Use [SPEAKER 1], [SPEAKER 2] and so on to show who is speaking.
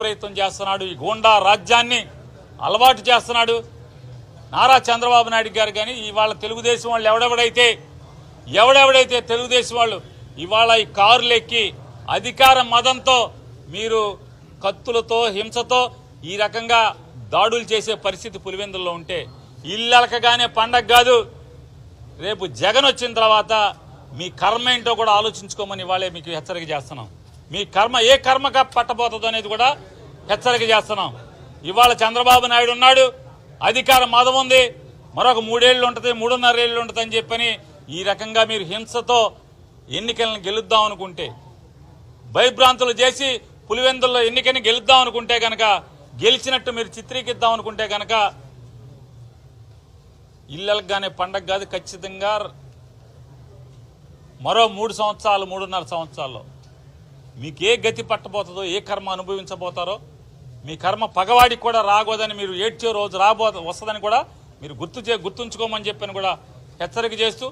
[SPEAKER 1] ప్రయత్నం చేస్తున్నాడు, ఈ గూండా రాజ్యాన్ని అలవాటు చేస్తున్నాడు నారా చంద్రబాబు నాయుడు గారు. కానీ ఇవాళ తెలుగుదేశం వాళ్ళు ఎవడెవడైతే తెలుగుదేశం వాళ్ళు ఇవాళ ఈ కారులు ఎక్కి అధికార మదంతో మీరు కత్తులతో హింసతో ఈ రకంగా దాడులు చేసే పరిస్థితి పులివెందుల్లో ఉంటే ఇల్లలకగానే పండగ కాదు, రేపు జగన్ వచ్చిన తర్వాత మీ కర్మ ఏంటో కూడా ఆలోచించుకోమని ఇవాళే మీకు హెచ్చరిక చేస్తున్నాం. మీ కర్మ ఏ కర్మగా పట్టబోతుందో అనేది కూడా హెచ్చరిక చేస్తున్నాం. ఇవాళ చంద్రబాబు నాయుడు ఉన్నాడు, అధికార మదం ఉంది, మరొక 3 ఏళ్ళు ఉంటుంది, 3.5 ఏళ్ళు ఉంటుంది అని చెప్పని ఈ రకంగా మీరు హింసతో ఎన్నికలను గెలుద్దాం అనుకుంటే, భయభ్రాంతులు చేసి పులివెందుల్లో ఎన్నికని గెలుద్దాం అనుకుంటే కనుక, గెలిచినట్టు మీరు చిత్రీకరిద్దాం అనుకుంటే కనుక ఇళ్ళగానే పండగ కాదు, ఖచ్చితంగా మరో 3 సంవత్సరాలు 3.5 సంవత్సరాల్లో మీకు ఏ గతి పట్టబోతుందో, ఏ కర్మ అనుభవించబోతారో, మీ కర్మ పగవాడికి కూడా రాగోదని, మీరు ఏడ్చే రోజు వస్తుందని కూడా మీరు గుర్తుంచుకోమని చెప్పని కూడా హెచ్చరిక చేస్తూ